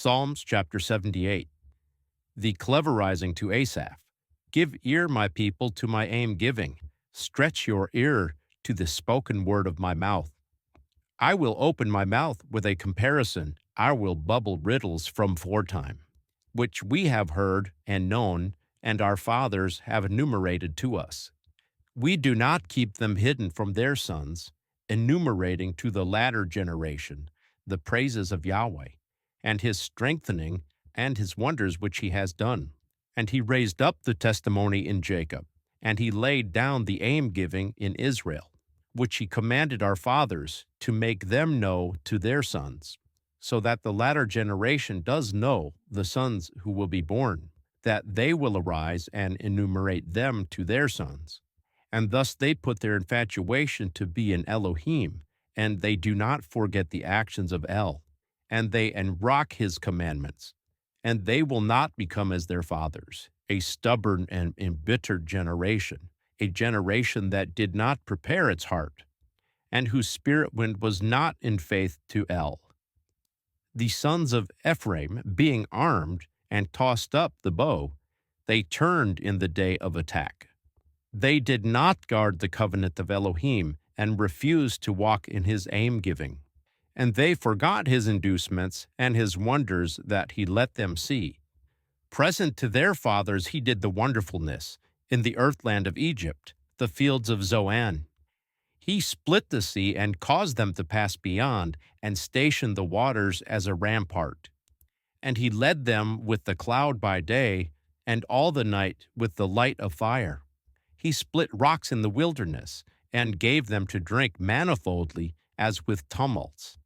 Psalms chapter 78. The cleverizing to Asaph. Give ear, my people, to my aim giving. Stretch your ear to the spoken word of my mouth. I will open my mouth with a comparison. I will bubble riddles from foretime, which we have heard and known, and our fathers have enumerated to us. We do not keep them hidden from their sons, enumerating to the latter generation the praises of Yahweh, and his strengthening, and his wonders which he has done. And he raised up the testimony in Jacob, and he laid down the aim giving in Israel, which he commanded our fathers to make them know to their sons, so that the latter generation does know the sons who will be born, that they will arise and enumerate them to their sons. And thus they put their infatuation to be in Elohim, and they do not forget the actions of El, and they enrock his commandments, and they will not become as their fathers, a stubborn and embittered generation, a generation that did not prepare its heart, and whose spirit wind was not in faith to El. The sons of Ephraim, being armed and tossed up the bow, they turned in the day of attack. They did not guard the covenant of Elohim and refused to walk in his aim giving. And they forgot his inducements and his wonders that he let them see. Present to their fathers he did the wonderfulness in the earthland of Egypt, the fields of Zoan. He split the sea and caused them to pass beyond, and stationed the waters as a rampart. And he led them with the cloud by day, and all the night with the light of fire. He split rocks in the wilderness, and gave them to drink manifoldly as with tumults.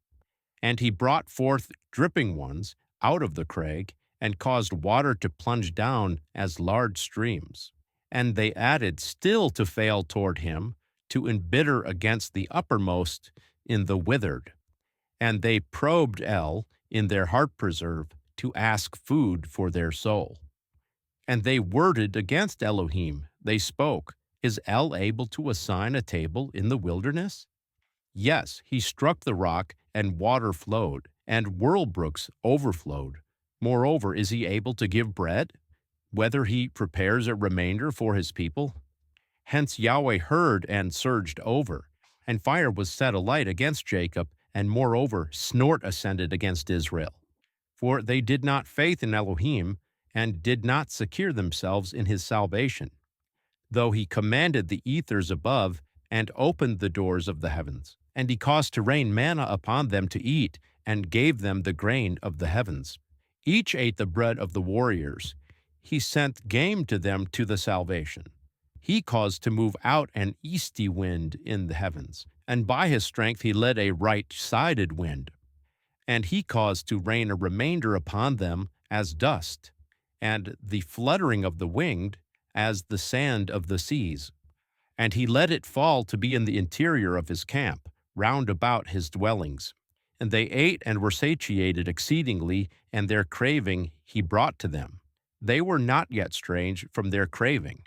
And he brought forth dripping ones out of the crag, and caused water to plunge down as large streams. And they added still to fail toward him, to embitter against the uppermost in the withered. And they probed El in their heart preserve, to ask food for their soul. And they worded against Elohim, they spoke, Is El able to assign a table in the wilderness? Yes, he struck the rock, and water flowed, and whirlbrooks overflowed. Moreover, is he able to give bread, whether he prepares a remainder for his people? Hence Yahweh heard and surged over, and fire was set alight against Jacob, and moreover snort ascended against Israel. For they did not faith in Elohim, and did not secure themselves in his salvation, though he commanded the ethers above, and opened the doors of the heavens. And he caused to rain manna upon them to eat, and gave them the grain of the heavens. Each ate the bread of the warriors. He sent game to them to the salvation. He caused to move out an easty wind in the heavens, and by his strength he led a right-sided wind. And he caused to rain a remainder upon them as dust, and the fluttering of the winged as the sand of the seas. And he let it fall to be in the interior of his camp, round about his dwellings. And they ate and were satiated exceedingly, and their craving he brought to them. They were not yet strange from their craving.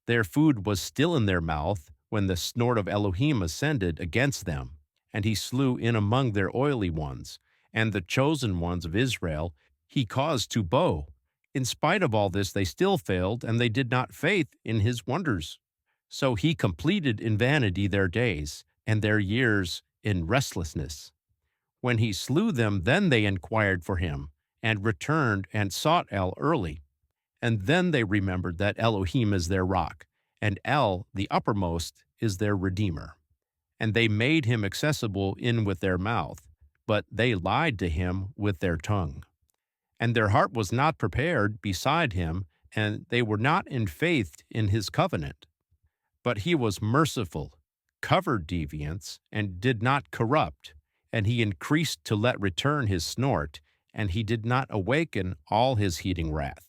Their food was still in their mouth when the snort of Elohim ascended against them, and he slew in among their oily ones, and the chosen ones of Israel he caused to bow. In spite of all this they still failed, and they did not faith in his wonders. So he completed in vanity their days, and their years in restlessness. When he slew them, then they inquired for him, and returned and sought El early. And then they remembered that Elohim is their rock, and El, the uppermost, is their redeemer. And they made him accessible in with their mouth, but they lied to him with their tongue. And their heart was not prepared beside him, and they were not in faith in his covenant. But he was merciful, covered deviance, and did not corrupt, and he increased to let return his snort, and he did not awaken all his heating wrath.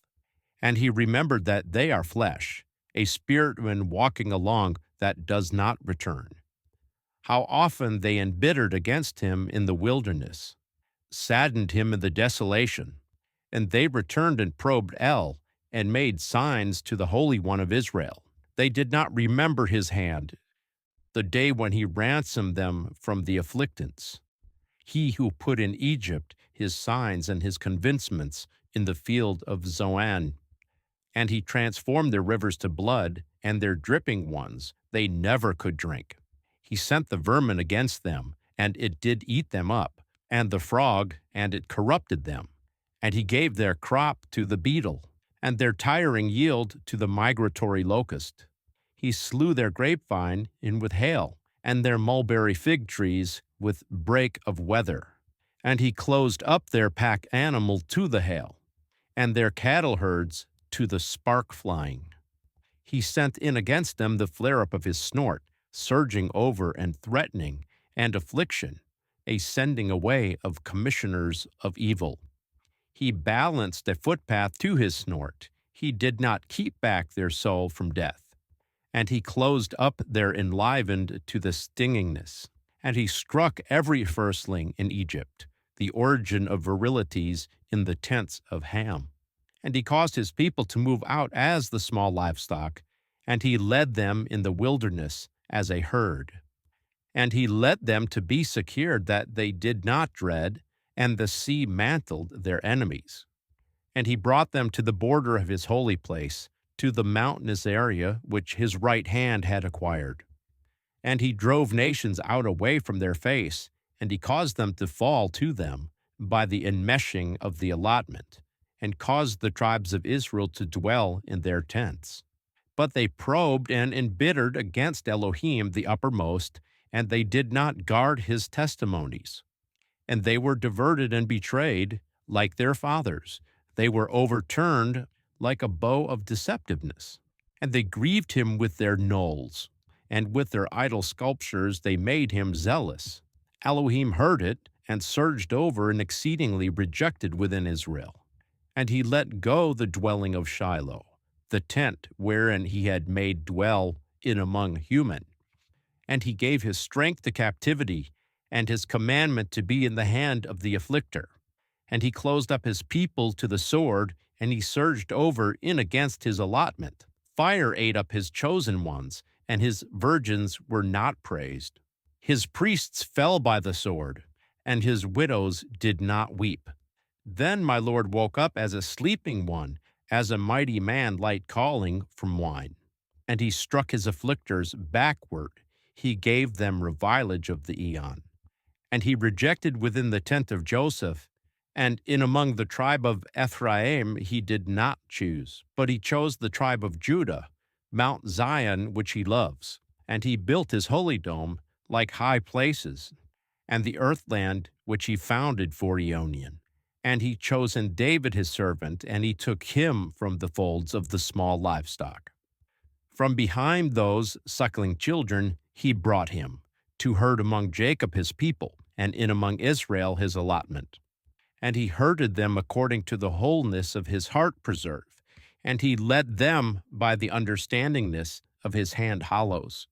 And he remembered that they are flesh, a spirit when walking along that does not return. How often they embittered against him in the wilderness, saddened him in the desolation, and they returned and probed El, and made signs to the Holy One of Israel. They did not remember his hand, the day when he ransomed them from the afflictants. he who put in Egypt his signs and his convincements in the field of Zoan. And he transformed their rivers to blood, and their dripping ones they never could drink. He sent the vermin against them, and it did eat them up, and the frog, and it corrupted them. And he gave their crop to the beetle, and their tiring yield to the migratory locust. He slew their grapevine in with hail, and their mulberry fig trees with break of weather. And he closed up their pack animal to the hail, and their cattle herds to the spark flying. He sent in against them the flare-up of his snort, surging over and threatening, and affliction, a sending away of commissioners of evil. He balanced a footpath to his snort. He did not keep back their soul from death. And he closed up their enlivened to the stingingness. And he struck every firstling in Egypt, the origin of virilities in the tents of Ham. And he caused his people to move out as the small livestock, and he led them in the wilderness as a herd. And he led them to be secured that they did not dread, and the sea mantled their enemies. And he brought them to the border of his holy place, to the mountainous area which his right hand had acquired. And he drove nations out away from their face, and he caused them to fall to them by the enmeshing of the allotment, and caused the tribes of Israel to dwell in their tents. But they probed and embittered against Elohim the uppermost, and they did not guard his testimonies. And they were diverted and betrayed like their fathers. They were overturned like a bow of deceptiveness. And they grieved him with their knolls, and with their idol sculptures they made him zealous. Elohim heard it, and surged over and exceedingly rejected within Israel. And he let go the dwelling of Shiloh, the tent wherein he had made dwell in among human. And he gave his strength to captivity, and his commandment to be in the hand of the afflictor. And he closed up his people to the sword, and he surged over in against his allotment. Fire ate up his chosen ones, and his virgins were not praised. His priests fell by the sword, and his widows did not weep. Then my Lord woke up as a sleeping one, as a mighty man light calling from wine. And he struck his afflictors backward. He gave them revilage of the aeon. And he rejected within the tent of Joseph, and in among the tribe of Ephraim he did not choose, but he chose the tribe of Judah, Mount Zion which he loves. And he built his holy dome like high places, and the earthland which he founded for Eonian. And he chosen David his servant, and he took him from the folds of the small livestock. From behind those suckling children he brought him, to herd among Jacob his people, and in among Israel his allotment. And he herded them according to the wholeness of his heart preserve, and he led them by the understandingness of his hand hollows.